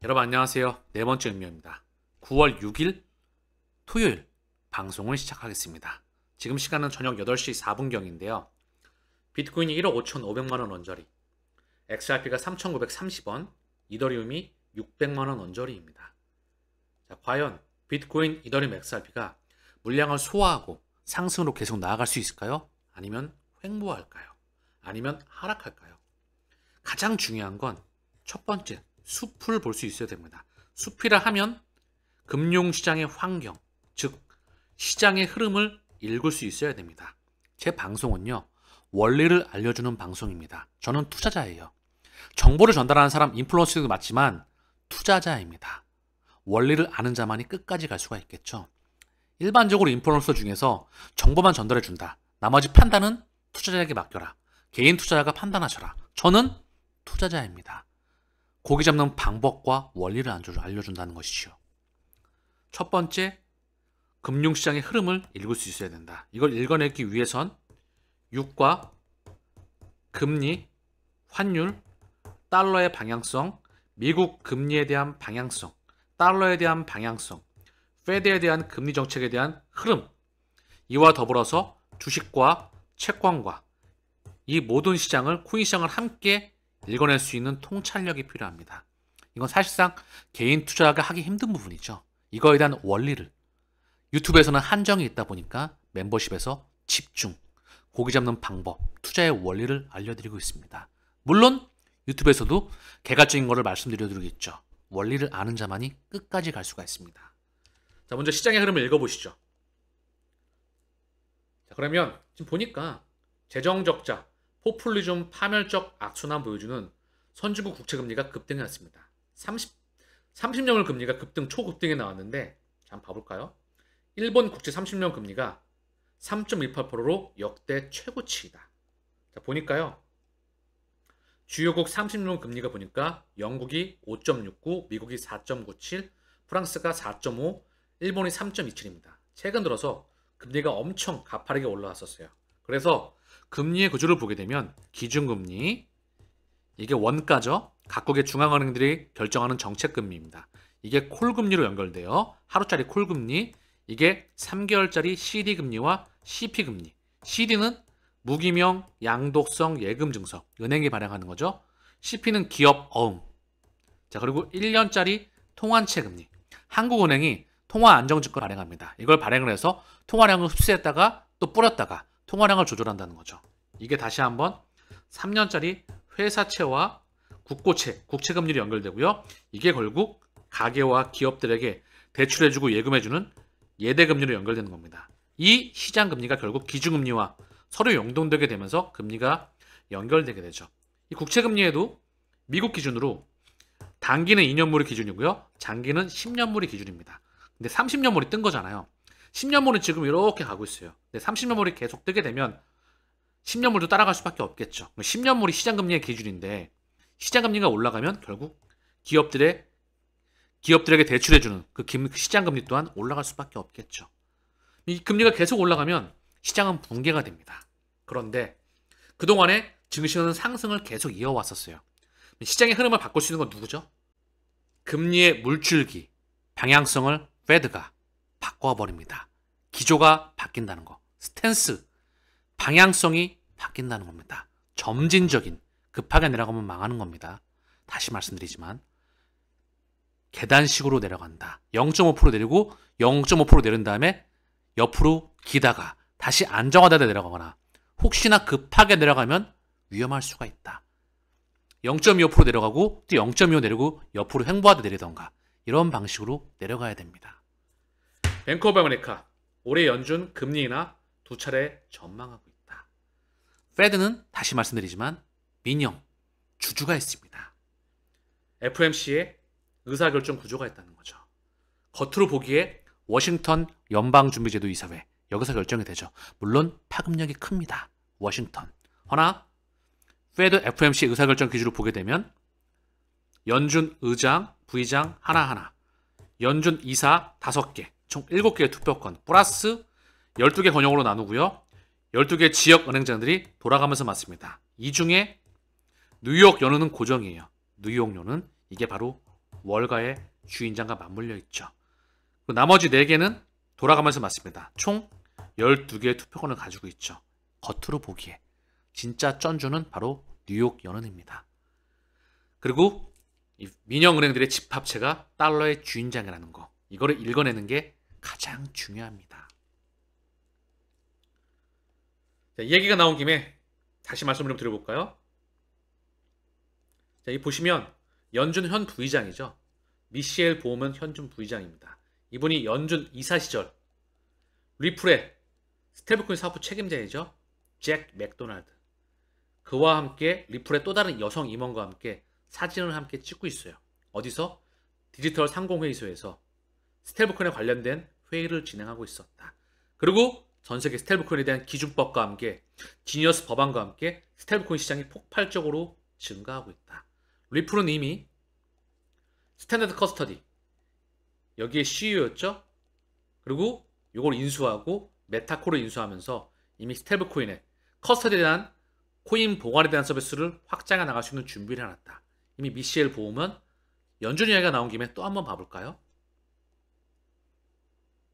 여러분 안녕하세요. 네 번째 음료입니다. 9월 6일 토요일 방송을 시작하겠습니다. 지금 시간은 저녁 8시 4분경인데요. 비트코인이 1억 5,500만원 원저리, XRP가 3,930원, 이더리움이 600만원 원저리입니다. 자, 과연 비트코인, 이더리움, XRP가 물량을 소화하고 상승으로 계속 나아갈 수 있을까요? 아니면 횡보할까요? 아니면 하락할까요? 가장 중요한 건 첫 번째, 숲을 볼 수 있어야 됩니다. 숲이라 하면 금융시장의 환경, 즉 시장의 흐름을 읽을 수 있어야 됩니다. 제 방송은요, 원리를 알려주는 방송입니다. 저는 투자자예요. 정보를 전달하는 사람, 인플루언서도 맞지만 투자자입니다. 원리를 아는 자만이 끝까지 갈 수가 있겠죠. 일반적으로 인플루언서 중에서 정보만 전달해준다. 나머지 판단은 투자자에게 맡겨라. 개인 투자자가 판단하셔라. 저는 투자자입니다. 고기 잡는 방법과 원리를 알려준다는 것이죠. 첫 번째, 금융시장의 흐름을 읽을 수 있어야 된다. 이걸 읽어내기 위해선 유가, 금리, 환율, 달러의 방향성, 미국 금리에 대한 방향성, 달러에 대한 방향성, 페드에 대한 금리 정책에 대한 흐름, 이와 더불어서 주식과 채권과 이 모든 시장을, 코인 시장을 함께 읽어낼 수 있는 통찰력이 필요합니다. 이건 사실상 개인 투자가 하기 힘든 부분이죠. 이거에 대한 원리를 유튜브에서는 한정이 있다 보니까 멤버십에서 집중, 고기 잡는 방법, 투자의 원리를 알려드리고 있습니다. 물론 유튜브에서도 개괄적인 거를 말씀드려드리겠죠. 원리를 아는 자만이 끝까지 갈 수가 있습니다. 자, 먼저 시장의 흐름을 읽어보시죠. 자, 그러면 지금 보니까 재정적자, 포퓰리즘 파멸적 악순환 보여주는 선진국 국채금리가 급등해왔습니다. 30년물 금리가 급등, 초급등에 나왔는데 자, 한번 봐볼까요? 일본 국채 30년 금리가 3.18%로 역대 최고치이다. 자, 보니까요. 주요국 30년 금리가 보니까 영국이 5.69, 미국이 4.97, 프랑스가 4.5, 일본이 3.27입니다. 최근 들어서 금리가 엄청 가파르게 올라왔었어요. 그래서 금리의 구조를 보게 되면 기준금리, 이게 원가죠. 각국의 중앙은행들이 결정하는 정책금리입니다. 이게 콜금리로 연결돼요. 하루짜리 콜금리, 이게 3개월짜리 CD금리와 CP금리. CD는 무기명 양독성 예금증서, 은행이 발행하는 거죠. CP는 기업 어음. 자, 그리고 1년짜리 통환채금리. 한국은행이 통화안정증권 발행합니다. 이걸 발행을 해서 통화량을 흡수했다가 또 뿌렸다가 통화량을 조절한다는 거죠. 이게 다시 한번 3년짜리 회사채와 국고채, 국채금리로 연결되고요. 이게 결국 가계와 기업들에게 대출해주고 예금해주는 예대금리로 연결되는 겁니다. 이 시장금리가 결국 기준금리와 서로 연동되게 되면서 금리가 연결되게 되죠. 이 국채금리에도 미국 기준으로 단기는 2년물이 기준이고요. 장기는 10년물이 기준입니다. 근데 30년물이 뜬 거잖아요. 10년물은 지금 이렇게 가고 있어요. 근데 30년물이 계속 뜨게 되면 10년물도 따라갈 수밖에 없겠죠. 10년물이 시장금리의 기준인데 시장금리가 올라가면 결국 기업들에게 대출해주는 그 시장금리 또한 올라갈 수밖에 없겠죠. 이 금리가 계속 올라가면 시장은 붕괴가 됩니다. 그런데 그동안에 증시는 상승을 계속 이어왔었어요. 시장의 흐름을 바꿀 수 있는 건 누구죠? 금리의 물줄기, 방향성을 페드가 바꿔버립니다. 기조가 바뀐다는 거, 스탠스, 방향성이 바뀐다는 겁니다. 점진적인, 급하게 내려가면 망하는 겁니다. 다시 말씀드리지만 계단식으로 내려간다. 0.5% 내리고 0.5% 내린 다음에 옆으로 기다가 다시 안정화되다 내려가거나 혹시나 급하게 내려가면 위험할 수가 있다. 0.25% 내려가고 또 0.25 내리고 옆으로 횡보하다 내리던가 이런 방식으로 내려가야 됩니다. 뱅크 오브 아메리카 올해 연준 금리 인하 2차례 전망하고 있다. 페드는 다시 말씀드리지만 민영, 주주가 있습니다. FOMC에 의사결정 구조가 있다는 거죠. 겉으로 보기에 워싱턴 연방준비제도 이사회, 여기서 결정이 되죠. 물론 파급력이 큽니다. 워싱턴. 허나 페드 FOMC 의사결정 기준으로 보게 되면 연준 의장, 부의장 하나하나, 연준 이사 5개, 총 7개의 투표권 플러스 12개 권역으로 나누고요. 12개 지역 은행장들이 돌아가면서 맡습니다. 이 중에 뉴욕 연은은 고정이에요. 뉴욕 연은 이게 바로 월가의 주인장과 맞물려 있죠. 나머지 4개는 돌아가면서 맞습니다. 총 12개의 투표권을 가지고 있죠. 겉으로 보기에 진짜 쩐주는 바로 뉴욕 연은입니다. 그리고 이 민영은행들의 집합체가 달러의 주인장이라는 거, 이거를 읽어내는 게 가장 중요합니다. 자, 이 얘기가 나온 김에 다시 말씀을 좀 드려볼까요? 자, 이 보시면 연준 현 부의장이죠. 미셸 보험은 현준 부의장입니다. 이분이 연준 이사 시절 리플의 스테이블코인 사업부 책임자이죠. 잭 맥도날드. 그와 함께 리플의 또 다른 여성 임원과 함께 사진을 함께 찍고 있어요. 어디서? 디지털 상공회의소에서 스테이블코인에 관련된 회의를 진행하고 있었다. 그리고 전 세계 스테이블코인에 대한 기준법과 함께 지니어스 법안과 함께 스테이블코인 시장이 폭발적으로 증가하고 있다. 리플은 이미 스탠다드 커스터디 여기에 CEO였죠. 그리고 이걸 인수하고 메타코를 인수하면서 이미 스테이블코인의 커스터디에 대한 코인 보관에 대한 서비스를 확장해 나갈 수 있는 준비를 해놨다. 이미 미셸 보험은 연준 이야기가 나온 김에 또 한번 봐볼까요?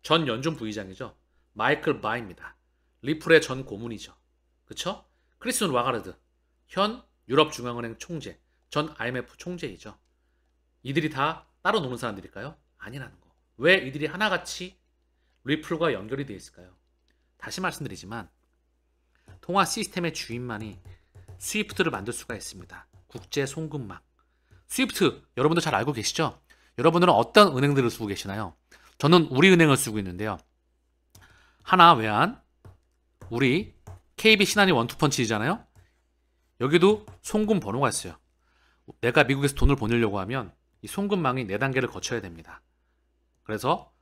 전 연준 부의장이죠. 마이클 바입니다. 리플의 전 고문이죠. 그쵸? 크리스틴 라가르드, 현 유럽중앙은행 총재, 전 IMF 총재이죠. 이들이 다 따로 노는 사람들일까요? 아니라는 거. 왜 이들이 하나같이 리플과 연결이 되어 있을까요? 다시 말씀드리지만 통화 시스템의 주인만이 스위프트를 만들 수가 있습니다. 국제 송금망. 스위프트 여러분도 잘 알고 계시죠? 여러분들은 어떤 은행들을 쓰고 계시나요? 저는 우리은행을 쓰고 있는데요. 하나, 외환, 우리, KB 신한이 원투펀치잖아요. 여기도 송금 번호가 있어요. 내가 미국에서 돈을 보내려고 하면 이 송금망이 4단계를 거쳐야 됩니다. 그래서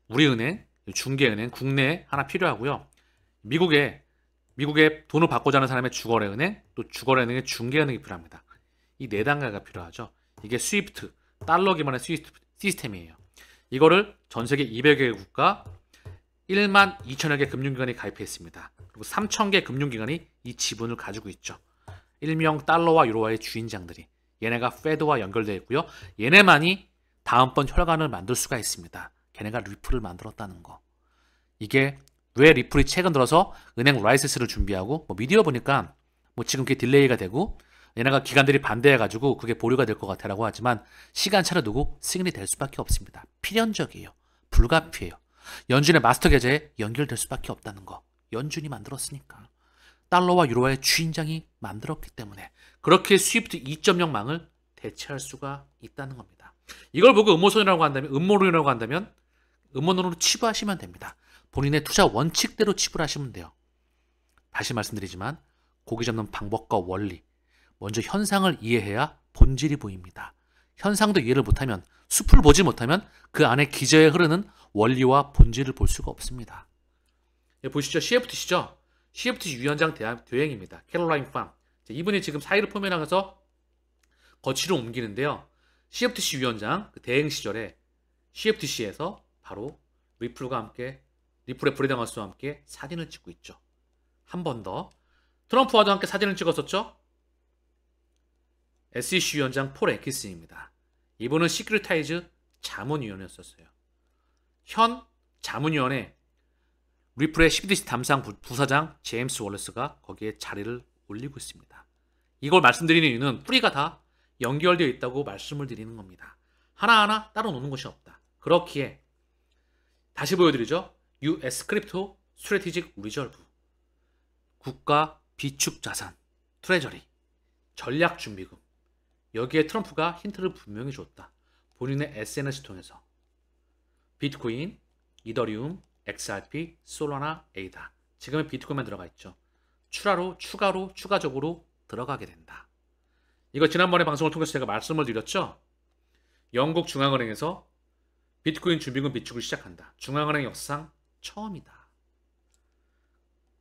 우리은행, 중개은행, 국내에 하나 필요하고요. 미국에 돈을 받고자 하는 사람의 주거래은행, 또 주거래은행의 중개은행이 필요합니다. 이 4단계가 필요하죠. 이게 스위프트, 달러 기반의 스위프트 시스템이에요. 이거를 전 세계 200여 개 국가 1만 2천여 개 금융기관이 가입해 있습니다. 그리고 3,000개 금융기관이 이 지분을 가지고 있죠. 일명 달러와 유로화의 주인장들이. 얘네가 페드와 연결되어 있고요. 얘네만이 다음번 혈관을 만들 수가 있습니다. 걔네가 리플을 만들었다는 거. 이게 왜 리플이 최근 들어서 은행 라이센스를 준비하고 미디어 보니까 지금 그게 딜레이가 되고 얘네가 기관들이 반대해가지고 그게 보류가 될 것 같아라고 하지만 시간차를 두고 승인이 될 수밖에 없습니다. 필연적이에요. 불가피해요. 연준의 마스터 계좌에 연결될 수밖에 없다는 거. 연준이 만들었으니까. 달러와 유로화의 주인장이 만들었기 때문에 그렇게 스위프트 2.0망을 대체할 수가 있다는 겁니다. 이걸 보고 음모론이라고 한다면 음모론으로 치부하시면 됩니다. 본인의 투자 원칙대로 치부하시면 돼요. 다시 말씀드리지만 고기 잡는 방법과 원리, 먼저 현상을 이해해야 본질이 보입니다. 현상도 이해를 못하면, 숲을 보지 못하면 그 안에 기저에 흐르는 원리와 본질을 볼 수가 없습니다. 보시죠. CFTC죠. CFTC 위원장 대행입니다. 캐롤라인 팡. 이분이 지금 사의를 표명하면서 거취를 옮기는데요. CFTC 위원장 대행 시절에 CFTC에서 바로 리플과 함께 리플의 브래던 하우스와 함께 사진을 찍고 있죠. 한 번 더 트럼프와도 함께 사진을 찍었었죠. SEC 위원장 폴 애키슨입니다. 이분은 시큐리타이즈 자문위원이었어요. 현 자문위원회 리플의 CBDC 담당 부사장 제임스 월레스가 거기에 자리를 올리고 있습니다. 이걸 말씀드리는 이유는 뿌리가 다 연결되어 있다고 말씀을 드리는 겁니다. 하나하나 따로 노는 것이 없다. 그렇기에 다시 보여드리죠. US 크립토 스트래티직 리저브, 국가 비축 자산, 트레저리, 전략 준비금. 여기에 트럼프가 힌트를 분명히 줬다. 본인의 SNS 통해서 비트코인, 이더리움, XRP, 솔라나, 에이다. 지금은 비트코인만 들어가 있죠. 추가적으로 들어가게 된다. 이거 지난번에 방송을 통해서 제가 말씀을 드렸죠. 영국 중앙은행에서 비트코인 준비금 비축을 시작한다. 중앙은행 역사상 처음이다.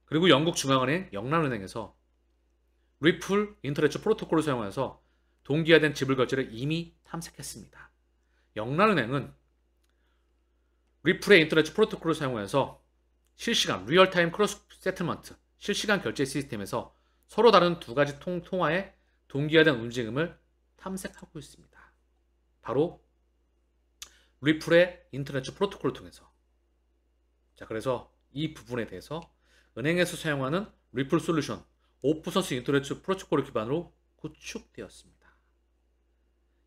그리고 영국 중앙은행 영란은행에서 리플 인터넷 프로토콜을 사용해서 동기화된 지불 결제를 이미 탐색했습니다. 영란은행은 리플의 인터넷 프로토콜을 사용해서 실시간 리얼타임 크로스 세틀먼트 실시간 결제 시스템에서 서로 다른 두 가지 통화의 동기화된 움직임을 탐색하고 있습니다. 바로 리플의 인터넷 프로토콜을 통해서. 자, 그래서 이 부분에 대해서 은행에서 사용하는 리플 솔루션 오픈소스 인터넷 프로토콜을 기반으로 구축되었습니다.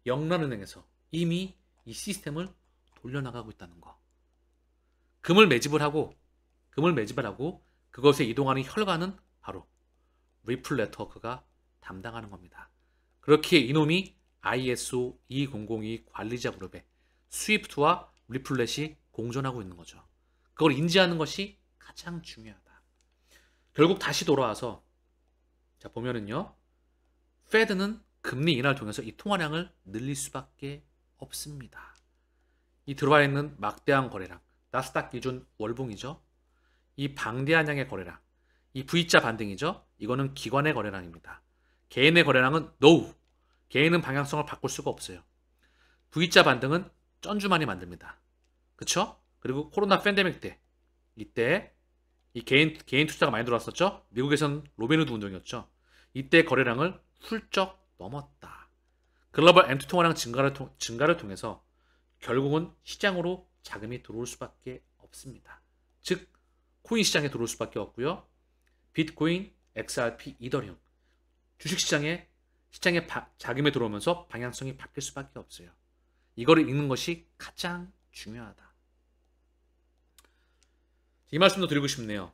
영란은행에서 이미 이 시스템을 돌려나가고 있다는 거. 금을 매집을 하고 그것에 이동하는 혈관은 바로 리플 네트워크가 담당하는 겁니다. 그렇게 이놈이 ISO 2002 관리자 그룹의 스위프트와 리플렛이 공존하고 있는 거죠. 그걸 인지하는 것이 가장 중요하다. 결국 다시 돌아와서 자 보면은요. 페드는 금리 인하를 통해서 이 통화량을 늘릴 수밖에 없습니다. 이 들어와 있는 막대한 거래량, 나스닥 기준 월봉이죠. 이 방대한 양의 거래량, 이 V자 반등이죠. 이거는 기관의 거래량입니다. 개인의 거래량은 NO. 개인은 방향성을 바꿀 수가 없어요. V자 반등은 쩐주만이 만듭니다. 그쵸? 그리고 코로나 팬데믹 때 이때 이 개인 투자가 많이 들어왔었죠. 미국에선 로빈후드 운동이었죠. 이때 거래량을 훌쩍 넘었다. 글로벌 M2 통화량 증가를 통해서 결국은 시장으로 자금이 들어올 수밖에 없습니다. 즉 코인 시장에 들어올 수밖에 없고요. 비트코인, XRP, 이더리움 주식시장에 자금이 들어오면서 방향성이 바뀔 수밖에 없어요. 이거를 읽는 것이 가장 중요하다. 이 말씀도 드리고 싶네요.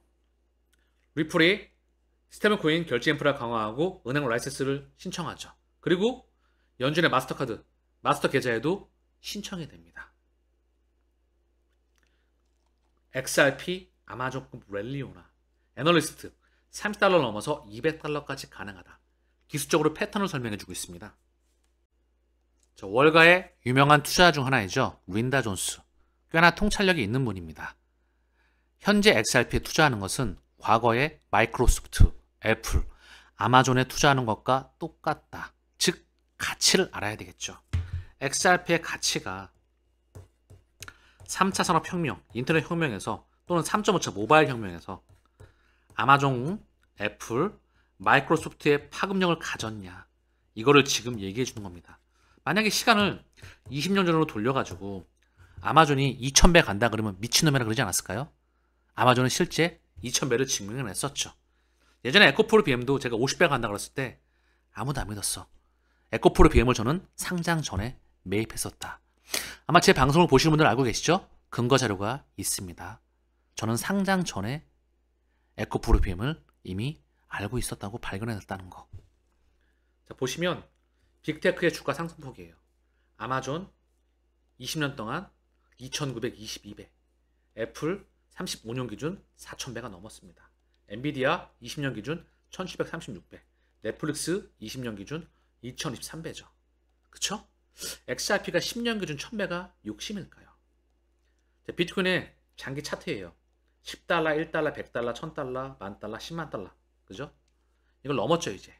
리플이 스테이블코인 결제 인프라 강화하고 은행 라이센스를 신청하죠. 그리고 연준의 마스터카드, 마스터 계좌에도 신청이 됩니다. XRP, 아마존급 랠리오나 애널리스트 30달러 넘어서 200달러까지 가능하다. 기술적으로 패턴을 설명해주고 있습니다. 월가의 유명한 투자자 중 하나이죠. 린다 존스. 꽤나 통찰력이 있는 분입니다. 현재 XRP에 투자하는 것은 과거의 마이크로소프트, 애플, 아마존에 투자하는 것과 똑같다. 즉 가치를 알아야 되겠죠. XRP의 가치가 3차 산업혁명, 인터넷 혁명에서 또는 3.5차 모바일 혁명에서 아마존, 애플, 마이크로소프트의 파급력을 가졌냐 이거를 지금 얘기해 주는 겁니다. 만약에 시간을 20년 전으로 돌려가지고 아마존이 2000배 간다 그러면 미친놈이라 그러지 않았을까요? 아마존은 실제 2000배를 증명해냈었죠. 예전에 에코프로 BM도 제가 50배 간다 그랬을 때 아무도 안 믿었어. 에코프로 BM을 저는 상장 전에 매입했었다. 아마 제 방송을 보시는 분들 알고 계시죠? 근거 자료가 있습니다. 저는 상장 전에 에코프로 BM을 이미 알고 있었다고 발견했다는 거. 자, 보시면 빅테크의 주가 상승폭이에요. 아마존 20년 동안 2922배, 애플 35년 기준 4000배가 넘었습니다. 엔비디아 20년 기준 1736배, 넷플릭스 20년 기준 2023배죠. 그쵸? XRP가 10년 기준 1000배가 욕심일까요? 비트코인의 장기 차트예요. 10달러, 1달러, 100달러, 1000달러, 10,000달러, 10만 달러. 그죠? 이걸 넘었죠, 이제.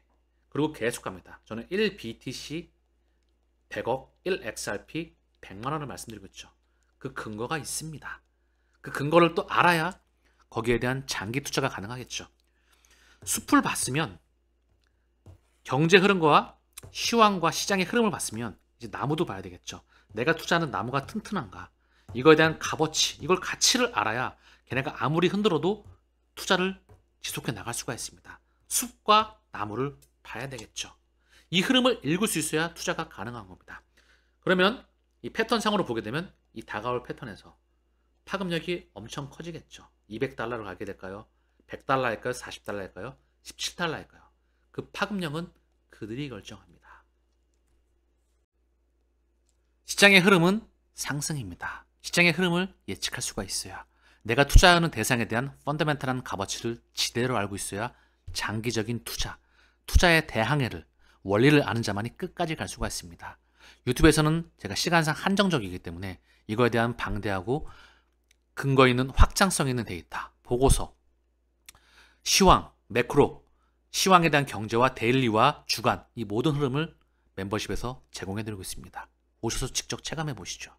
그리고 계속 갑니다. 저는 1BTC 100억, 1XRP 100만 원을 말씀드리고 있죠. 그 근거가 있습니다. 그 근거를 또 알아야 거기에 대한 장기 투자가 가능하겠죠. 숲을 봤으면 경제 흐름과 시황과 시장의 흐름을 봤으면 이제 나무도 봐야 되겠죠. 내가 투자하는 나무가 튼튼한가? 이거에 대한 값어치, 이걸 가치를 알아야 걔네가 아무리 흔들어도 투자를 지속해 나갈 수가 있습니다. 숲과 나무를 봐야 되겠죠. 이 흐름을 읽을 수 있어야 투자가 가능한 겁니다. 그러면 이 패턴상으로 보게 되면 이 다가올 패턴에서 파급력이 엄청 커지겠죠. 200달러를 가게 될까요? 100달러일까요? 40달러일까요? 17달러일까요? 그 파급력은 그들이 결정합니다. 시장의 흐름은 상승입니다. 시장의 흐름을 예측할 수가 있어야 내가 투자하는 대상에 대한 펀더멘탈한 값어치를 지대로 알고 있어야 장기적인 투자의 대항해를, 원리를 아는 자만이 끝까지 갈 수가 있습니다. 유튜브에서는 제가 시간상 한정적이기 때문에 이거에 대한 방대하고 근거 있는 확장성 있는 데이터, 보고서, 시황, 매크로, 시황에 대한 경제와 데일리와 주간 이 모든 흐름을 멤버십에서 제공해드리고 있습니다. 오셔서 직접 체감해 보시죠.